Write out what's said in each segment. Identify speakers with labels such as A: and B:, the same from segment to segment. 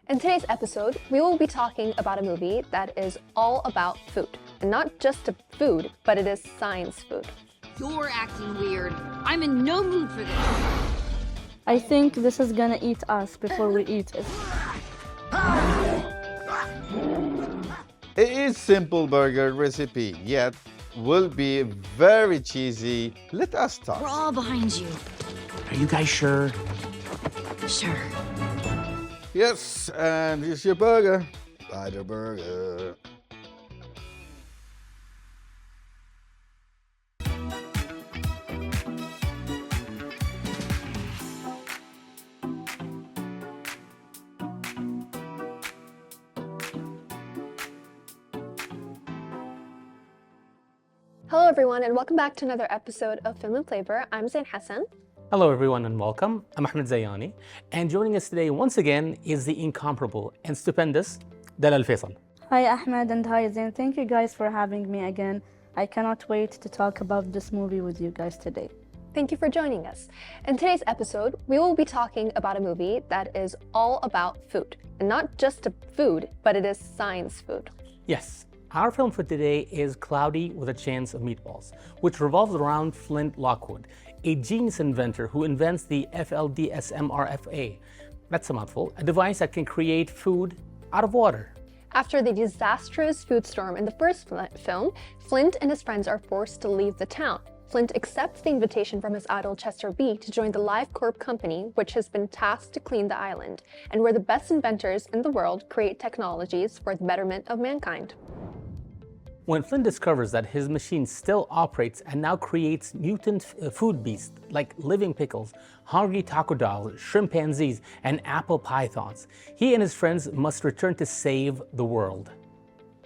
A: In today's episode, we will be talking about a movie that is all about food. And not just a food, but it is science food.
B: You're acting weird. I'm in no mood for this.
C: I think this is gonna eat us before we eat it.
D: It is simple burger recipe, yet will be very cheesy. Let us
B: We're
D: start.
B: all behind you.
E: Are you guys sure?
B: Sure.
D: Yes, and here's your burger. Buy the burger.
A: Hello everyone and welcome back to another episode of Film and Flavor. I'm Zain Hasan.
E: Hello everyone and welcome. I'm Ahmed Zayani, and joining us today once again is the incomparable and stupendous Dalal Faisal.
C: Hi Ahmed and hi Zain. Thank you guys for having me again. I cannot wait to talk about this movie with you guys today.
A: Thank you for joining us. In today's episode, we will be talking about a movie that is all about food. And not just a food, but it is science food.
E: Yes, our film for today is Cloudy with a Chance of Meatballs, which revolves around Flint Lockwood, a genius inventor who invents the FLDSMRFA. That's a mouthful, a device that can create food out of water.
A: After the disastrous food storm in the first film, Flint and his friends are forced to leave the town. Flint accepts the invitation from his idol Chester B to join the Life Corp company, which has been tasked to clean the island, and where the best inventors in the world create technologies for the betterment of mankind.
E: When Flint discovers that his machine still operates and now creates mutant food beasts like living pickles, hungry taco dolls, chimpanzees, and apple pythons, he and his friends must return to save the world.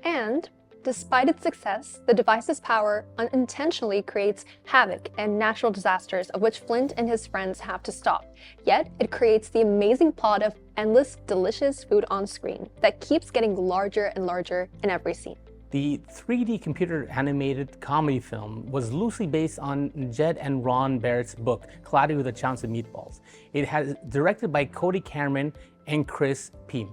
A: And despite its success, the device's power unintentionally creates havoc and natural disasters of which Flint and his friends have to stop. Yet, it creates the amazing plot of endless, delicious food on screen that keeps getting larger and larger in every scene.
E: The 3D computer animated comedy film was loosely based on Jed and Ron Barrett's book, Cloudy with a Chance of Meatballs. It has directed by Cody Cameron and Chris Peem.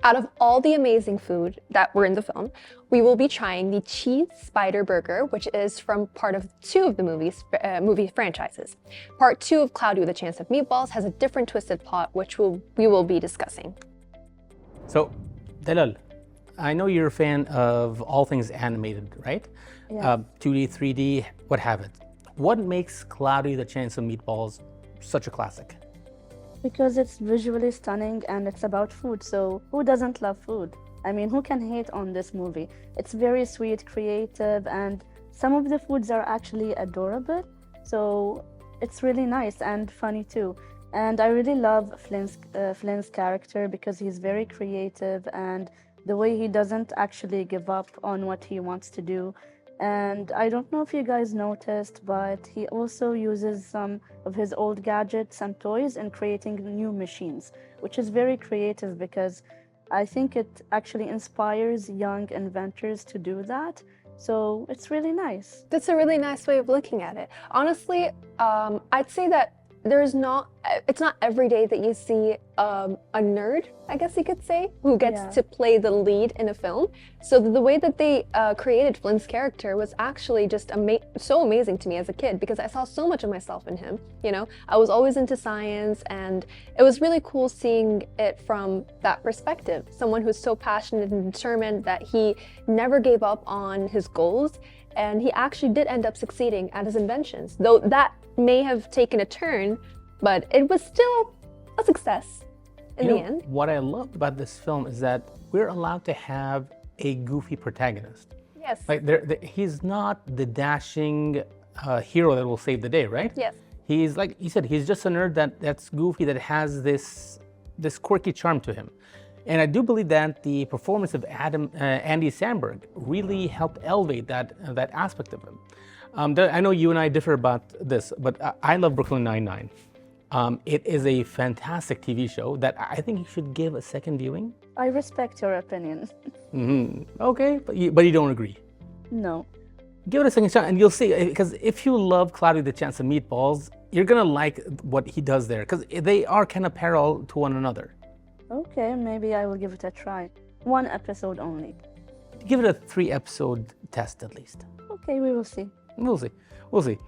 A: Out of all the amazing food that were in the film, we will be trying the cheese spider burger, which is from part of two of the movie franchises. Part 2 of Cloudy with a Chance of Meatballs has a different twisted plot, which we will be discussing.
E: So, Dalal, I know you're a fan of all things animated, right?
C: Yeah.
E: 2D, 3D, what have it. What makes Cloudy with a Chance of Meatballs such a classic?
C: Because it's visually stunning and it's about food, so who doesn't love food? I mean, who can hate on this movie? It's very sweet, creative, and some of the foods are actually adorable. So it's really nice and funny too. And I really love Flynn's character because he's very creative and the way he doesn't actually give up on what he wants to do. And I don't know if you guys noticed, but he also uses some of his old gadgets and toys in creating new machines, which is very creative because I think it actually inspires young inventors to do that. So it's really nice.
A: That's a really nice way of looking at it. Honestly, I'd say that it's not every day that you see a nerd, I guess you could say, who gets to play the lead in a film. So the way that they created Flynn's character was actually just so amazing to me as a kid because I saw so much of myself in him. You know, I was always into science and it was really cool seeing it from that perspective. Someone who's so passionate and determined that he never gave up on his goals, and he actually did end up succeeding at his inventions, though that may have taken a turn, but it was still a success in the end.
E: What I loved about this film is that we're allowed to have a goofy protagonist.
A: Yes.
E: Like he's not the dashing hero that will save the day, right?
A: Yes.
E: He's like you said, he's just a nerd that's goofy, that has this quirky charm to him. And I do believe that the performance of Andy Samberg really helped elevate that aspect of him. I know you and I differ about this, but I love Brooklyn Nine-Nine. It is a fantastic TV show that I think you should give a second viewing.
C: I respect your opinion.
E: Okay, but you don't agree.
C: No.
E: Give it a second shot and you'll see, because if you love Cloudy with a Chance of Meatballs, you're gonna like what he does there, because they are kind of parallel to one another.
C: Okay, maybe I will give it a try. One episode only.
E: Give it a 3-episode test at least.
C: Okay, we will see.
E: We'll see. We'll see.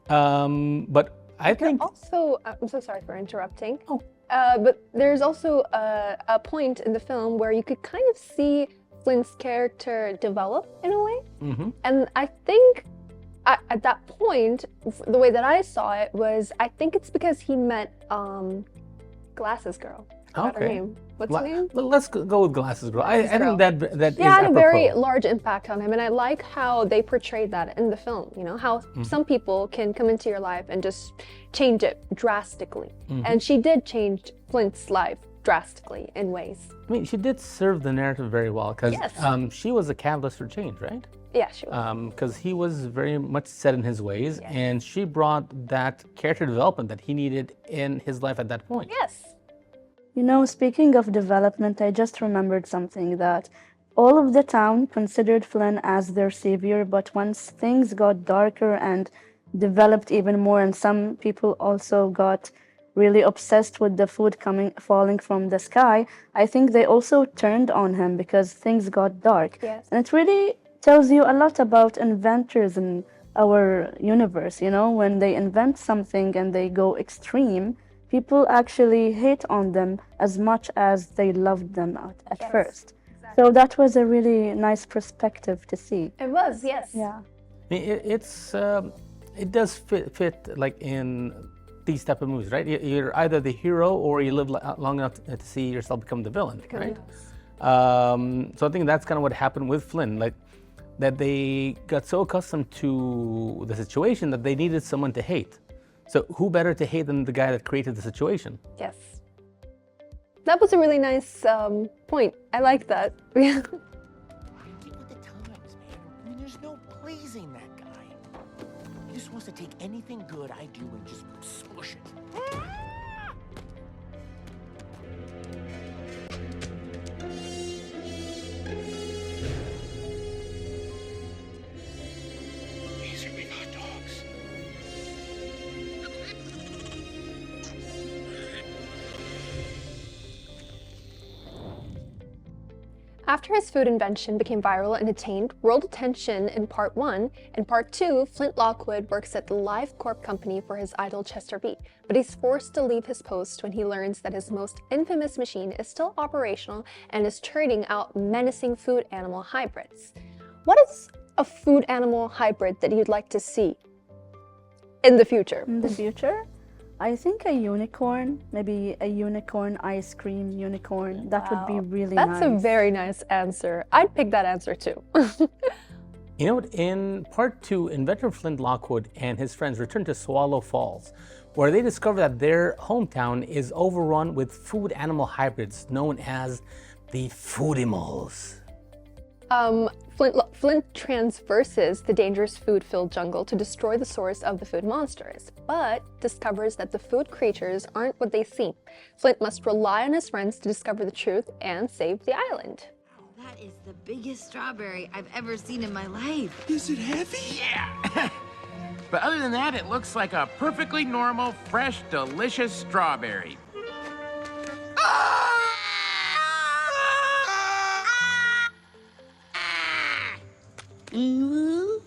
E: But I think
A: Also, I'm so sorry for interrupting.
E: Oh.
A: But there's also a point in the film where you could kind of see Flint's character develop in a way. And I think at that point, the way that I saw it was, I think it's because he met Glasses Girl. Forgot her name. What's her name?
E: Let's go with Glasses Girl. I think that is
A: It had a
E: apropos.
A: very large impact on him, and I like how they portrayed that in the film. You know, how some people can come into your life and just change it drastically. And she did change Flint's life drastically in ways.
E: I mean, she did serve the narrative very well because
A: Yes.
E: she was a catalyst for change, right?
A: Yeah, she was.
E: Because he was very much set in his ways, and she brought that character development that he needed in his life at that point.
A: Yes.
C: You know, speaking of development, I just remembered something that all of the town considered Flynn as their savior, but once things got darker and developed even more, and some people also got really obsessed with the food falling from the sky, I think they also turned on him because things got dark.
A: Yes.
C: And it really tells you a lot about inventors in our universe, you know, when they invent something and they go extreme, people actually hate on them as much as they loved them at first. So that was a really nice perspective to see.
A: It was, yes.
C: Yeah.
E: I mean, it does fit like in these type of movies, right? You're either the hero or you live long enough to see yourself become the villain, right? So I think that's kind of what happened with Flynn, like that they got so accustomed to the situation that they needed someone to hate. So who better to hate than the guy that created the situation?
A: Yes. That was a really nice point. I like that. Yeah.
F: Get with the times, man. I mean, there's no pleasing that guy. He just wants to take anything good I do and just smush it. These are big hot dogs.
A: After his food invention became viral and attained world attention in Part 1, in Part 2, Flint Lockwood works at the Live Corp company for his idol Chester Beat, but he's forced to leave his post when he learns that his most infamous machine is still operational and is churning out menacing food animal hybrids. What is a food animal hybrid that you'd like to see in the future?
C: In the future, I think a unicorn, maybe a unicorn ice cream unicorn. That would be really nice.
A: That's a very nice answer. I'd pick that answer too.
E: You know what? In Part 2, inventor Flint Lockwood and his friends return to Swallow Falls, where they discover that their hometown is overrun with food animal hybrids known as the Foodimals.
A: Flint transverses the dangerous food-filled jungle to destroy the source of the food monsters, but discovers that the food creatures aren't what they seem. Flint must rely on his friends to discover the truth and save the island.
B: That is the biggest strawberry I've ever seen in my life.
F: Is it heavy?
G: Yeah. But other than that, it looks like a perfectly normal, fresh, delicious strawberry.
F: Oh,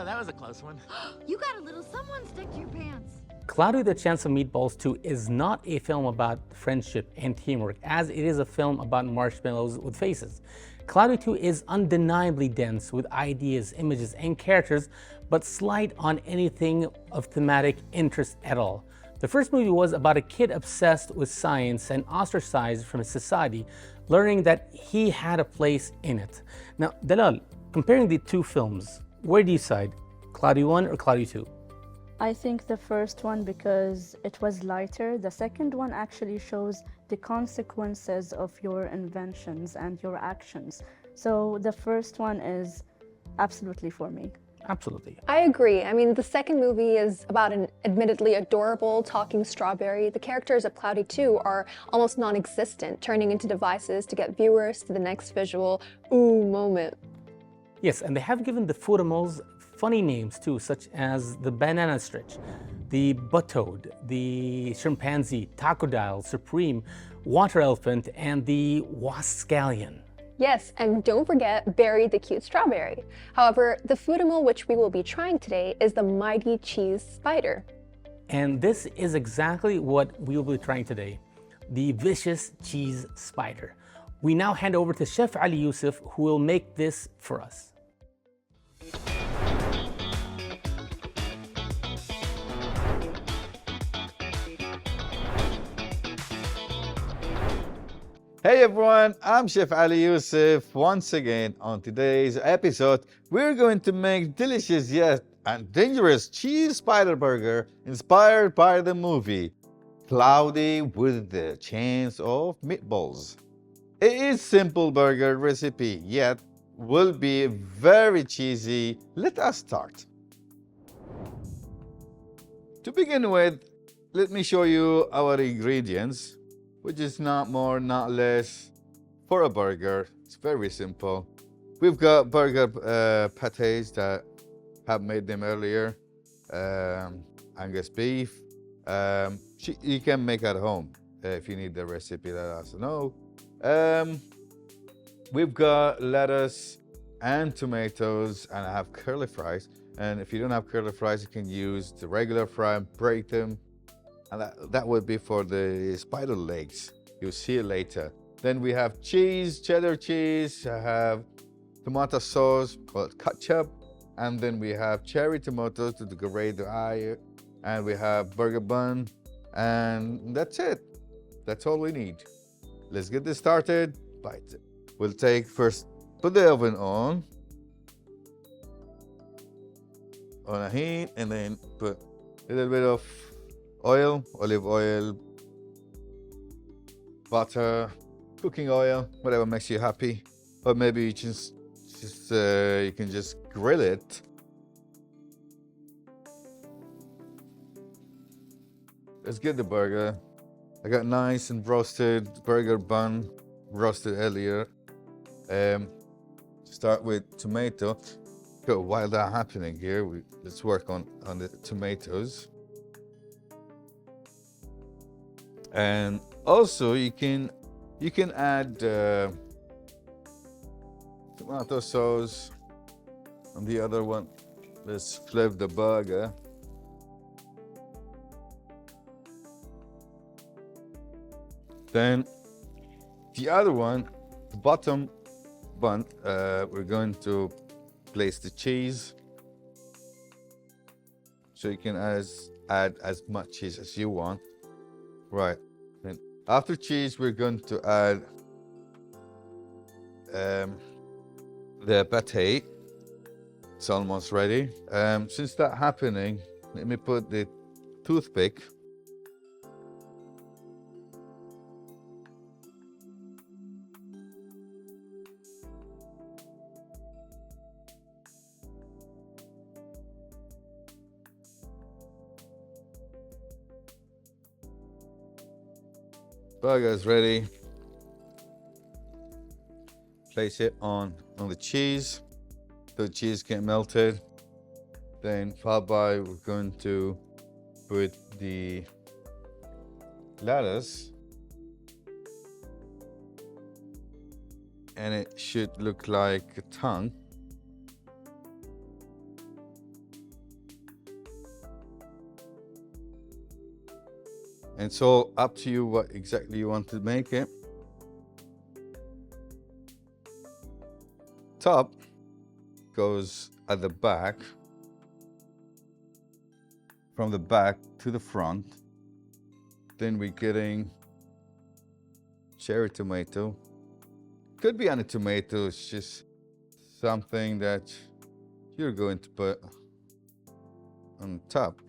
F: that was a close one.
B: You got a little someone stuck to your pants.
E: Cloudy the Chance of Meatballs 2 is not a film about friendship and teamwork, as it is a film about marshmallows with faces. Cloudy 2 is undeniably dense with ideas, images, and characters, but slight on anything of thematic interest at all. The first movie was about a kid obsessed with science and ostracized from his society, learning that he had a place in it. Now, Dalal, comparing the two films, where do you side? Cloudy 1 or Cloudy 2?
C: I think the first one because it was lighter. The second one actually shows the consequences of your inventions and your actions. So the first one is absolutely for me.
E: Absolutely.
A: I agree. I mean, the second movie is about an admittedly adorable talking strawberry. The characters of Cloudy 2 are almost non-existent, turning into devices to get viewers to the next visual ooh moment.
E: Yes, and they have given the Foodimals funny names too, such as the banana stretch, the buttoad, the chimpanzee, crocodile, supreme, water elephant, and the wascallion.
A: Yes, and don't forget Berry the cute strawberry. However, the food animal which we will be trying today is the mighty cheese spider.
E: And this is exactly what we will be trying today, the vicious cheese spider. We now hand over to Chef Ali Yosif, who will make this for us.
D: Hey everyone, I'm Chef Ali Yosif. Once again, on today's episode, we're going to make delicious yet and dangerous cheese spider burger inspired by the movie Cloudy with the Chance of Meatballs. It is simple burger recipe, yet will be very cheesy. Let us start. To begin with, let me show you our ingredients, which is not more, not less for a burger. It's very simple. We've got burger pates that have made them earlier, Angus beef. You can make at home. If you need the recipe, let us know. We've got lettuce and tomatoes, and I have curly fries. And if you don't have curly fries, you can use the regular fry and break them. And that would be for the spider legs. You'll see it later. Then we have cheese, cheddar cheese. I have tomato sauce called ketchup. And then we have cherry tomatoes to decorate the eye. And we have burger bun. And that's it. That's all we need. Let's get this started. Bite it. We'll put the oven on a heat, and then put a little bit of oil, olive oil, butter, cooking oil, whatever makes you happy. Or maybe you you can just grill it. Let's get the burger. I got nice and roasted burger bun, roasted earlier. Start with tomato. So while that's happening here, let's work on the tomatoes. And also you can add tomato sauce on the other one. Let's flip the burger. Then the other one, the bottom bun, we're going to place the cheese. So you can add as much cheese as you want. Right. Then after cheese, we're going to add the pate. It's almost ready. Since that's happening, let me put the toothpick. Burger is ready. Place it on the cheese. The cheese get melted. Then followed by, we're going to put the lettuce. And it should look like a tongue. And it's all up to you what exactly you want to make it. Top goes at the back, from the back to the front. Then we're getting cherry tomato. Could be any tomato, it's just something that you're going to put on top.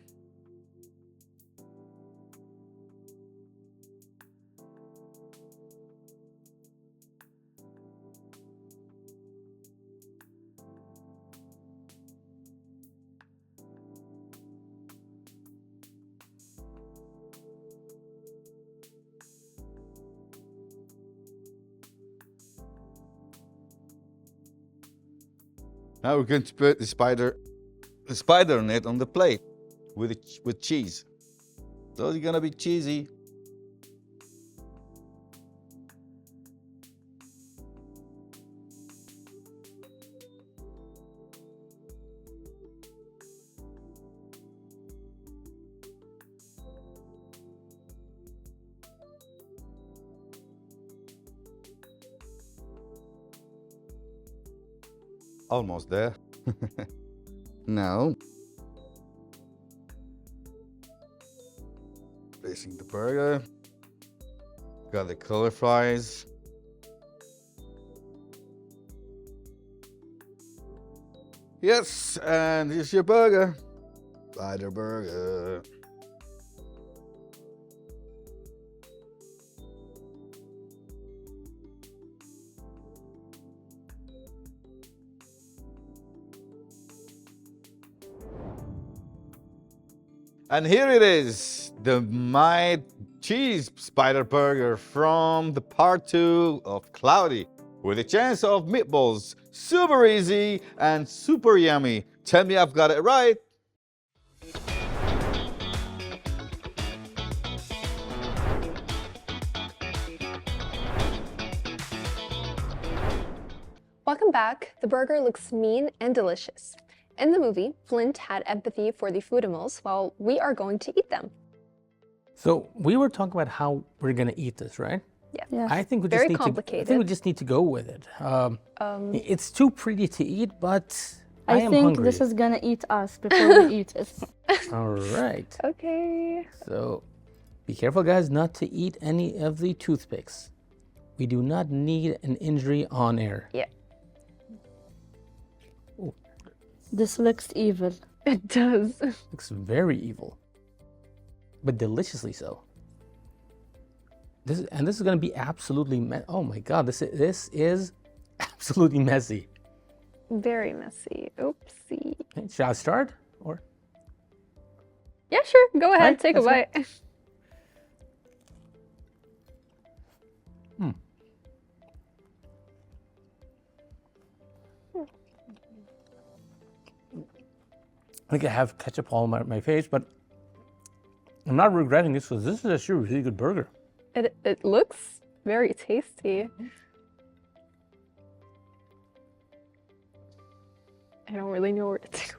D: Now we're going to put the spider the spider on it on the plate with cheese. So it's gonna be cheesy. Almost there. Now, placing the burger. Got the color fries. Yes, and here's your burger. Spider burger. And here it is, my cheese spider burger from the part 2 of Cloudy, with a chance of meatballs. Super easy and super yummy. Tell me I've got it right.
A: Welcome back. The burger looks mean and delicious. In the movie, Flint had empathy for the food animals while we are going to eat them.
E: So we were talking about how we're going to eat this, right?
A: Yeah.
E: I think we
A: Very
E: just need
A: complicated.
E: I think we just need to go with it. It's too pretty to eat, but I am
C: think
E: hungry.
C: this is gonna eat us before we eat it.
E: All right.
A: Okay.
E: So be careful, guys, not to eat any of the toothpicks. We do not need an injury on air.
A: Yeah.
C: This looks evil.
A: It does.
E: Looks very evil, but deliciously so. This is going to be absolutely oh my god, this is absolutely messy.
A: Very messy. Oopsie.
E: Okay, shall I start or?
A: Yeah, sure. Go ahead.
E: Right,
A: Take a
E: that's
A: bite.
E: I think I have ketchup all over my face, but I'm not regretting this because this is actually a really good burger.
A: It looks very tasty. I don't really know where to take a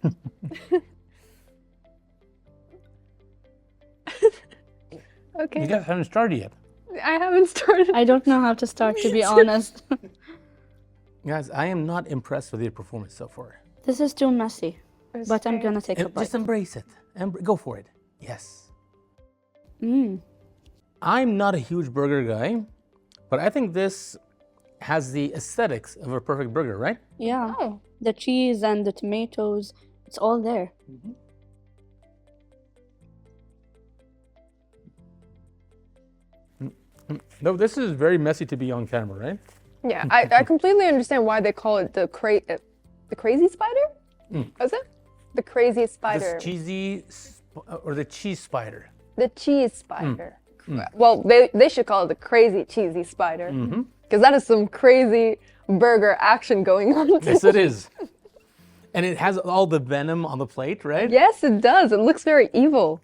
A: bite. Okay.
E: You guys haven't started yet.
A: I haven't started.
C: I don't know how to start, to be honest.
E: Guys, I am not impressed with your performance so far.
C: This is too messy, but I'm gonna take a bite.
E: Just embrace it. Go for it. Yes.
C: Mm.
E: I'm not a huge burger guy, but I think this has the aesthetics of a perfect burger, right?
C: Yeah,
A: Oh.
C: the cheese and the tomatoes, it's all there.
E: No, this is very messy to be on camera, right?
A: Yeah, I completely understand why they call it the crazy spider. Was it the crazy spider?
E: This cheesy or the cheese spider.
A: The cheese spider. Well, they should call it the crazy cheesy spider because that is some crazy burger action going on.
E: Yes, it is. And it has all the venom on the plate, right?
A: Yes, it does. It looks very evil.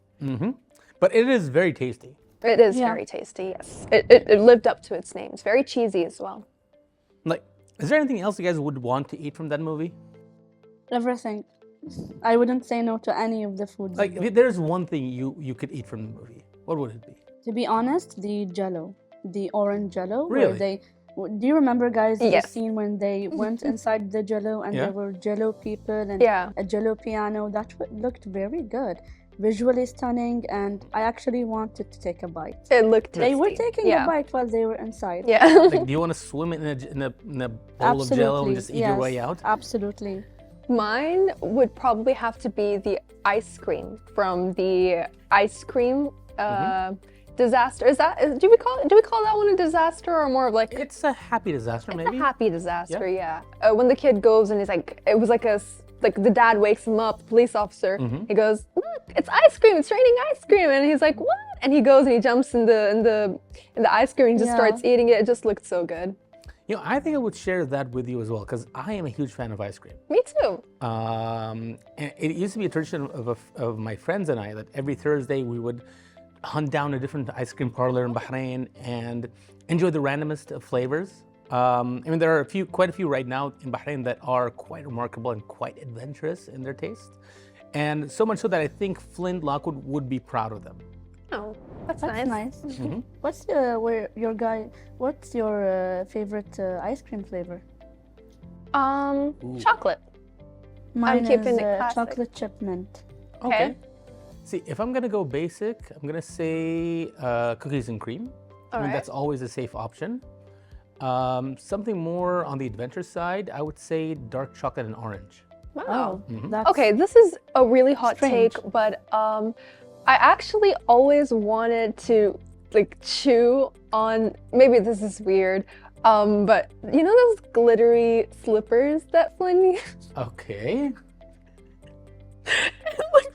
E: But it is very tasty.
A: It is very tasty. Yes, it lived up to its name. It's very cheesy as well.
E: Like, is there anything else you guys would want to eat from that movie?
C: Everything. I wouldn't say no to any of the foods.
E: Like, if there's one thing you could eat from the movie, what would it be?
C: To be honest, the jello, the orange jello.
E: Really?
C: Do you remember, guys, the
A: Yes.
C: scene when they went inside the jello and
E: Yeah.
C: there were jello people and
A: Yeah.
C: a jello piano? That looked very good. Visually stunning, and I actually wanted to take a bite.
A: It looked tasty.
C: They were taking a bite while they were inside.
A: Yeah.
E: Like, do you want to swim in a bowl of jello and just eat your way out?
C: Absolutely.
A: Mine would probably have to be the ice cream from the ice cream disaster. Do we call that one a disaster or more of like
E: It's a happy disaster, maybe.
A: a happy disaster? Yeah. When the kid goes and he's like, it was like the dad wakes him up, the police officer. He goes, "Look, it's ice cream. It's raining ice cream." And he's like, "What?" And he goes and he jumps in the ice cream and just starts eating it. It just looked so good.
E: I think I would share that with you as well because I am a huge fan of ice cream.
A: Me too.
E: And it used to be a tradition of my friends and I that every Thursday we would hunt down a different ice cream parlor in Bahrain and enjoy the randomest of flavors. There are quite a few right now in Bahrain that are quite remarkable and quite adventurous in their taste. And so much so that I think Flint Lockwood would be proud of them.
A: Oh, that's
C: That's
A: nice.
C: nice.
E: Mm-hmm.
C: What's your favorite ice cream flavor?
A: Chocolate.
C: Mine
A: keeping
C: is
A: it classic.
C: chocolate chip mint.
A: Okay.
E: See, if I'm gonna go basic, I'm gonna say cookies and cream.
A: All right.
E: That's always a safe option. Something more on the adventure side, I would say dark chocolate and orange.
A: Wow.
C: That's
A: Okay, this is a really hot
C: Strange.
A: take, but I actually always wanted to chew on. Maybe this is weird, but you know those glittery slippers that Flynn used?
E: Okay.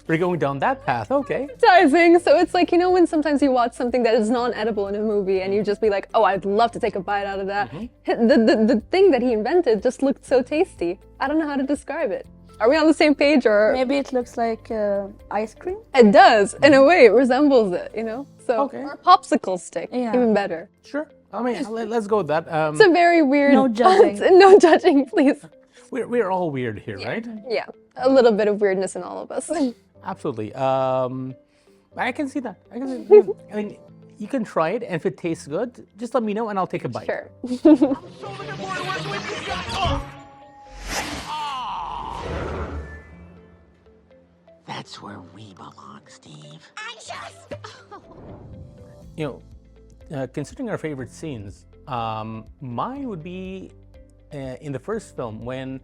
E: We're going down that path, okay.
A: Appetizing. So it's like, when sometimes you watch something that is non-edible in a movie and you just be like, oh, I'd love to take a bite out of that. The thing that he invented just looked so tasty. I don't know how to describe it. Are we on the same page or?
C: maybe it looks like ice cream.
A: It does. In a way, it resembles it, So,
E: Okay.
A: or a popsicle stick,
C: Yeah.
A: even better.
E: Sure. Let's go with that.
A: It's a very weird.
C: No judging.
A: No judging, please.
E: We're all weird here, right?
A: Yeah, a little bit of weirdness in all of us.
E: Absolutely. I can see that. You can try it, and if it tastes good, just let me know and I'll take a bite.
A: Sure.
F: So looking forward to working with you guys. Oh. That's where we belong, Steve.
E: Considering our favorite scenes, mine would be in the first film when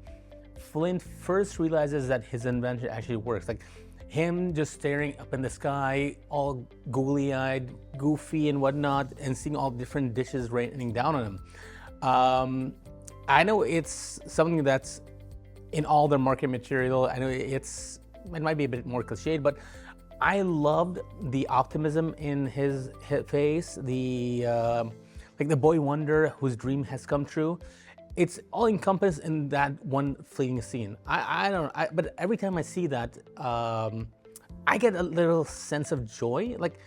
E: Flint first realizes that his invention actually works. Like him just staring up in the sky, all googly-eyed, goofy and whatnot, and seeing all different dishes raining down on him. I know it's something that's in all their marketing material. I know it might be a bit more cliched, but I loved the optimism in his face, the boy wonder whose dream has come true. It's all encompassed in that one fleeting scene. But every time I see that, I get a little sense of joy. Like,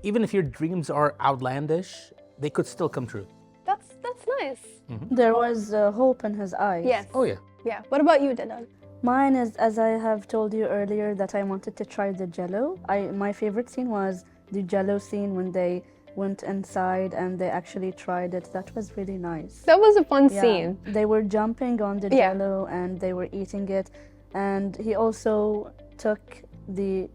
E: even if your dreams are outlandish, they could still come true.
A: That's nice.
C: There was hope in his eyes.
A: Yes.
E: Oh yeah.
A: Yeah. What about you, Dedan?
C: Mine is, as I have told you earlier, that I wanted to try the jello. My favorite scene was the jello scene when they went inside and they actually tried it. That was really nice.
A: That was a fun
C: Yeah,
A: scene.
C: they were jumping on the
A: Yeah.
C: jello and they were eating it. And he also took the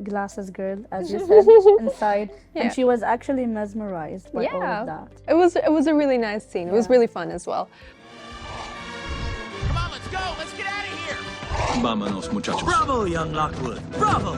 C: glasses girl, as you said, inside.
A: Yeah.
C: And she was actually mesmerized by all
A: Yeah.
C: of that.
A: It was a really nice scene. It was
C: Yeah.
A: really fun as well.
F: Come on, let's go. Let's get out of here.
H: Vámonos, muchachos.
I: Bravo, young Lockwood. Bravo!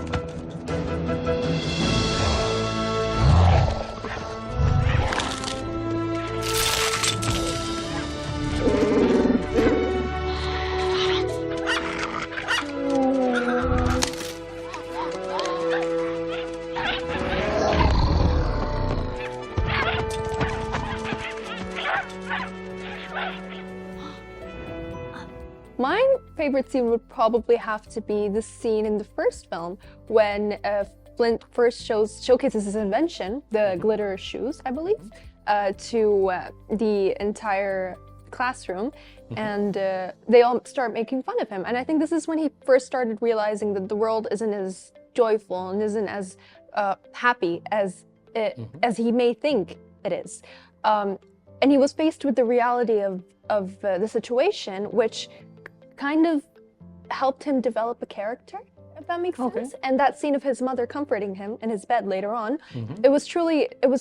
A: My favorite scene would probably have to be the scene in the first film when Flint first showcases his invention, the glitter shoes, I believe, to the entire classroom, and they all start making fun of him. And I think this is when he first started realizing that the world isn't as joyful and isn't as happy as he may think it is. And he was faced with the reality of the situation, which kind of helped him develop a character, if that makes sense. And that scene of his mother comforting him in his bed later on, it was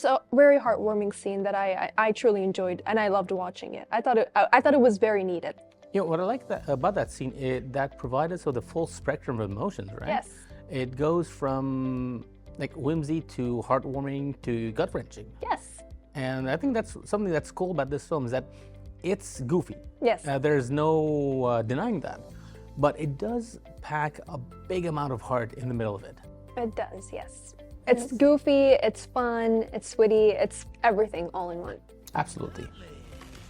A: a very heartwarming scene that I truly enjoyed, and I loved watching it. I thought it was very needed.
E: What I like about that scene, that provided us with a full spectrum of emotions, right?
A: Yes.
E: It goes from like whimsy to heartwarming to gut-wrenching.
A: Yes.
E: And I think that's something that's cool about this film is that it's goofy.
A: Yes.
E: There's no denying that. But it does pack a big amount of heart in the middle of it.
A: It does, yes. It's goofy, it's fun, it's witty, it's everything all in one.
E: Absolutely.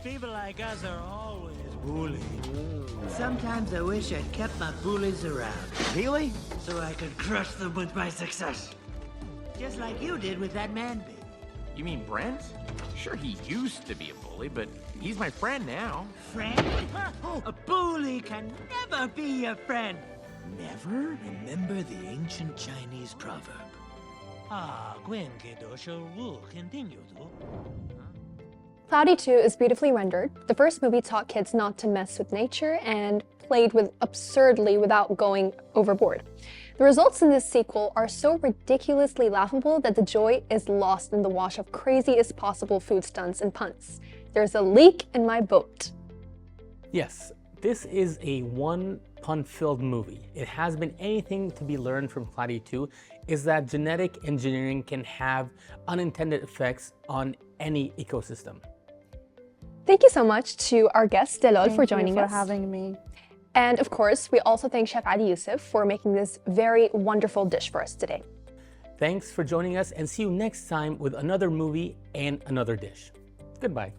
I: People like us are always bullied. Sometimes I wish I'd kept my bullies around.
F: Really?
I: So I could crush them with my success. Just like you did with that man baby.
G: You mean Brent? Sure, he used to be a bully, but he's my friend now.
I: Friend? A bully can never be a friend. Never? Remember the ancient Chinese proverb.
A: Cloudy 2 is beautifully rendered. The first movie taught kids not to mess with nature and played with absurdly without going overboard. The results in this sequel are so ridiculously laughable that the joy is lost in the wash of craziest possible food stunts and puns. There's a leak in my boat.
E: Yes, this is a one pun-filled movie. It has been anything to be learned from Cloudy 2 is that genetic engineering can have unintended effects on any ecosystem.
A: Thank you so much to our guest Delal for joining
C: Thank you
A: us.
C: for having me.
A: And of course, we also thank Chef Ali Yosif for making this very wonderful dish for us today.
E: Thanks for joining us and see you next time with another movie and another dish. Goodbye.